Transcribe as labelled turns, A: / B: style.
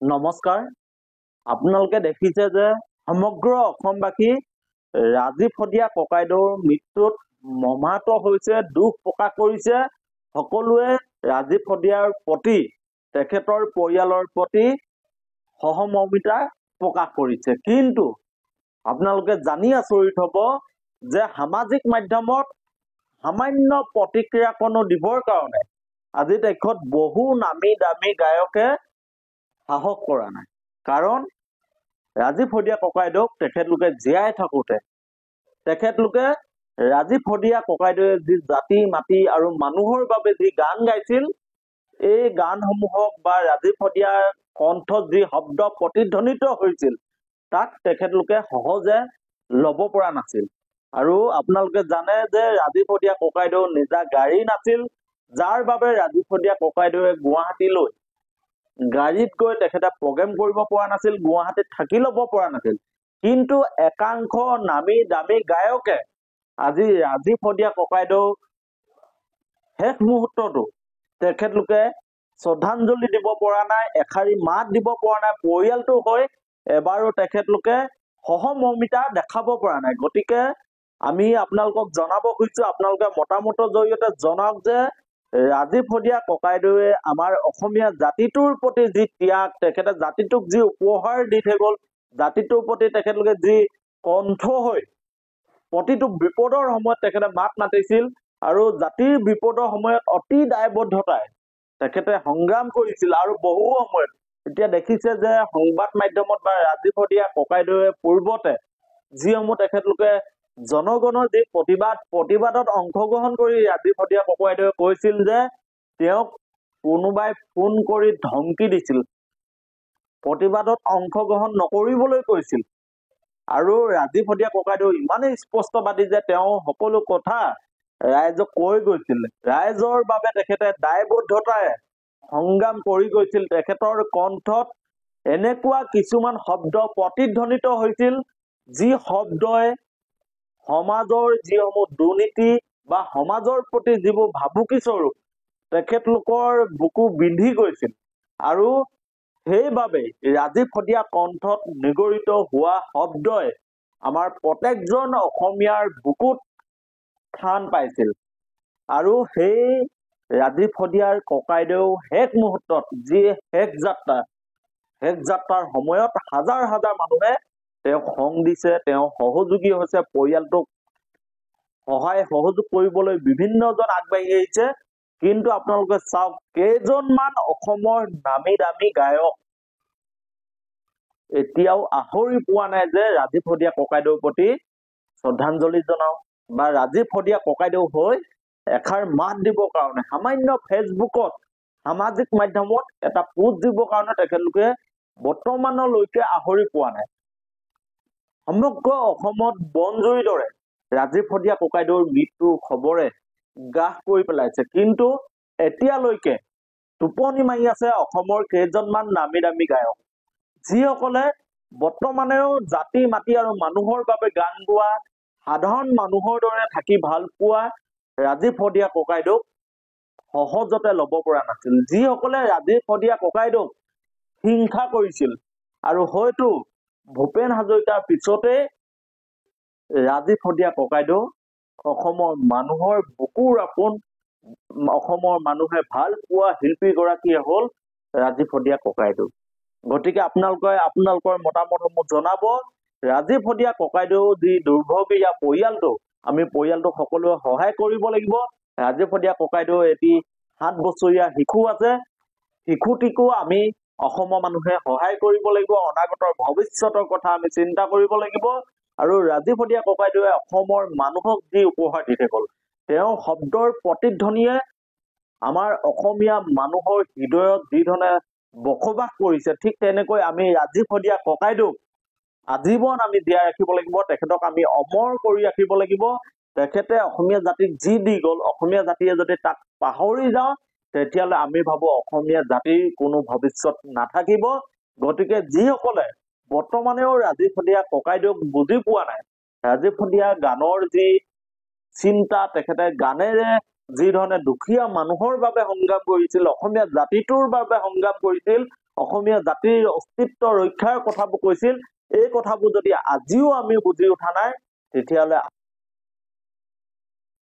A: নমস্কাৰ। আপোনালোকে দেখিছে যে সমগ্ৰ অসমবাসী ৰাজীৱ শদিয়া ককাইদেউৰ মৃত্যুত মৰ্মাহত হৈছে, দুখ প্ৰকাশ কৰিছে। সকলোৱে ৰাজীৱ শদিয়াৰ প্ৰতি, তেখেতৰ পৰিয়ালৰ প্ৰতি সহমৰ্মিতা প্ৰকাশ কৰিছে। কিন্তু আপোনালোকে জানি আচৰিত হ'ব যে সামাজিক মাধ্যমত সামান্য প্ৰতিক্ৰিয়াকণো দিবৰ কাৰণে আজি দেশত বহু নামী দামী গায়কে সাহস কৰা নাই। কাৰণ ৰাজীৱ শদিয়া ককাইদেউক তেখেতলোকে জীয়াই থাকোঁতে তেখেতলোকে ৰাজীৱ শদিয়া ককাইদেৱে যি জাতি মাতি আৰু মানুহৰ বাবে যি গান গাইছিল, এই গানসমূহক বা ৰাজীৱ শদিয়াৰ কণ্ঠত যি শব্দ প্ৰতিধ্বনিত হৈছিল, তাক তেখেতলোকে সহজে ল'ব পৰা নাছিল। আৰু আপোনালোকে জানে যে ৰাজীৱ শদিয়া ককাইদেউ নিজা গাড়ী নাছিল, যাৰ বাবে ৰাজীৱ শদিয়া ককাইদেৱে গুৱাহাটীলৈ গাড়ীত গৈ তেখেতে প্ৰগ্ৰেম কৰিব পৰা নাছিল, গুৱাহাটীত থাকি ল'ব পৰা নাছিল। কিন্তু একাংশ নামী দামী গায়কে আজি ৰাজীৱ শদিয়া ককাইদেউ শেষ মুহূৰ্ততো তেখেতলোকে শ্ৰদ্ধাঞ্জলি দিব পৰা নাই, এষাৰি মাত দিব পৰা নাই, পৰিয়ালটো হৈ এবাৰো তেখেতলোকে সহমৰ্মিতা দেখাব পৰা নাই। গতিকে আমি আপোনালোকক জনাব খুজিছো, আপোনালোকে মতামতৰ জৰিয়তে জনাওক যে ৰাজীৱ শদিয়া ককাইদেৱে আমাৰ অসমীয়া জাতিটোৰ প্ৰতি যি ত্যাগ, তেখেতে জাতিটোক যি উপহাৰ দি থৈ গ'ল, জাতিটোৰ প্ৰতি তেখেতলোকে যি কণ্ঠ হৈ প্ৰতিটো বিপদৰ সময়ত তেখেতে মাত মাতিছিল আৰু জাতিৰ বিপদৰ সময়ত অতি দায়বদ্ধতাই তেখেতে সংগ্ৰাম কৰিছিল। আৰু বহু সময়ত এতিয়া দেখিছে যে সংবাদ মাধ্যমত বা ৰাজীৱ শদিয়া ককাইদেৱে পূৰ্বতে যিসমূহ তেখেতলোকে জনগণৰ যি প্ৰতিবাদত অংশগ্ৰহণ কৰি ৰাজীৱ শদিয়া ককাইদেৱে কৈছিল যে তেওঁক কোনোবাই ফোন কৰি ধমকি দিছিল, প্ৰতিবাদত অংশগ্ৰহণ নকৰিবলৈ কৈছিল। আৰু ৰাজীৱ শদিয়া ককাইদেউ ইমানেই স্পষ্টবাদী যে তেওঁ সকলো কথা ৰাইজক কৈ গৈছিল, ৰাইজৰ বাবে তেখেতে দায়বদ্ধতাৰে সংগ্ৰাম কৰি গৈছিল। তেখেতৰ কণ্ঠত এনেকুৱা কিছুমান শব্দ প্ৰতিধ্বনিত হৈছিল, যি শব্দই সমাজৰ যিসমূহ দুৰ্নীতি বা সমাজৰ প্ৰতি যিবোৰ ভাবুকি স্বৰূপ তেখেতলোকৰ বুকু বিন্ধি গৈছিল। আৰু সেইবাবে ৰাজীৱ শদিয়া কণ্ঠত নিগৰিত হোৱা শব্দই আমাৰ প্ৰত্যেকজন অসমীয়াৰ বুকুত স্থান পাইছিল। আৰু সেই ৰাজীৱ শদিয়াৰ ককাইদেউ শেষ মুহূৰ্তত যি শেষ যাত্ৰাৰ সময়ত হাজাৰ হাজাৰ মানুহে তেওঁক সং দিছে, তেওঁ সহযোগী হৈছে, পৰিয়ালটোক সহায় সহযোগ কৰিবলৈ বিভিন্নজন আগবাঢ়ি আহিছে। কিন্তু আপোনালোকে চাওক, কেইজনমান অসমৰ নামী দামী গায়ক এতিয়াও আহৰি পোৱা নাই যে ৰাজীৱ শদিয়া ককাইদেউৰ প্ৰতি শ্ৰদ্ধাঞ্জলি জনাও বা ৰাজীৱ শদিয়া ককাইদেউ হৈ এষাৰ মাত দিবৰ কাৰণে, সামান্য ফেচবুকত সামাজিক মাধ্যমত এটা পোষ্ট দিবৰ কাৰণে তেখেতলোকে বৰ্তমানলৈকে আহৰি পোৱা নাই। সমগ্ৰ অসমত বনজুৰিৰ দৰে ৰাজীৱ শদিয়া ককাইদেউৰ মৃত্যুৰ খবৰে গ্ৰাস কৰি পেলাইছে। কিন্তু এতিয়ালৈকে টোপনি মাৰি আছে অসমৰ কেইজনমান নামী দামী গায়ক, যিসকলে বৰ্তমানেও জাতি মাতি আৰু মানুহৰ বাবে গান গোৱা, সাধাৰণ মানুহৰ দৰে থাকি ভাল পোৱা ৰাজীৱ শদিয়া ককাইদেউক সহজতে ল'ব পৰা নাছিল, যিসকলে ৰাজীৱ শদিয়া ককাইদেউক হিংসা কৰিছিল। আৰু হয়তো ভূপেন হাজৰিকাৰ পিছতে ৰাজীৱ শদিয়া ককাইদেউ অসমৰ মানুহৰ বুকুৰ আপোন, অসমৰ মানুহে ভাল পোৱা শিল্পীগৰাকীয়ে হ'ল ৰাজীৱ শদিয়া ককাইদেউ। গতিকে আপোনালোকৰ মতামতসমূহ জনাব। ৰাজীৱ শদিয়া ককাইদেউ যি দুৰ্ভগীয়া পৰিয়ালটো, আমি পৰিয়ালটোক সকলোৱে সহায় কৰিব লাগিব। ৰাজীৱ শদিয়া ককাইদেউ এটি 7 বছৰীয়া শিশু আছে, শিশুটিকো আমি অসমৰ মানুহে সহায় কৰিব লাগিব, অনাগতৰ ভৱিষ্যতৰ কথা আমি চিন্তা কৰিব লাগিব। আৰু ৰাজীৱ শদিয়া ককাইদেৱে অসমৰ মানুহক যি উপহাৰ দি থৈ গ'ল, তেওঁৰ শব্দৰ প্ৰতিধ্বনিয়ে আমাৰ অসমীয়া মানুহৰ হৃদয়ত যি ধৰণে বসবাস কৰিছে, ঠিক তেনেকৈ আমি ৰাজীৱ শদিয়া ককাইদেউক আজীৱন আমি জীয়াই ৰাখিব লাগিব, তেখেতক আমি অমৰ কৰি ৰাখিব লাগিব। তেখেতে অসমীয়া জাতিক যি দি গ'ল, অসমীয়া জাতিয়ে যদি তাক পাহৰি যাওঁ, তেতিয়াহ'লে আমি ভাবো অসমীয়া জাতিৰ কোনো ভৱিষ্যত নাথাকিব। গতিকে যিসকলে বৰ্তমানেও ৰাজীৱ শদিয়া ককাইদেউক বুজি পোৱা নাই, ৰাজীৱ শদিয়া গানৰ যি চিন্তা, তেখেতে গানেৰে যি ধৰণে দুখীয়া মানুহৰ বাবে সংগ্ৰাম কৰিছিল, অসমীয়া জাতিটোৰ বাবে সংগ্ৰাম কৰিছিল, অসমীয়া জাতিৰ অস্তিত্ব ৰক্ষাৰ কথাবোৰ কৈছিল, এই কথাবোৰ যদি আজিও আমি বুজি উঠা নাই, তেতিয়াহ'লে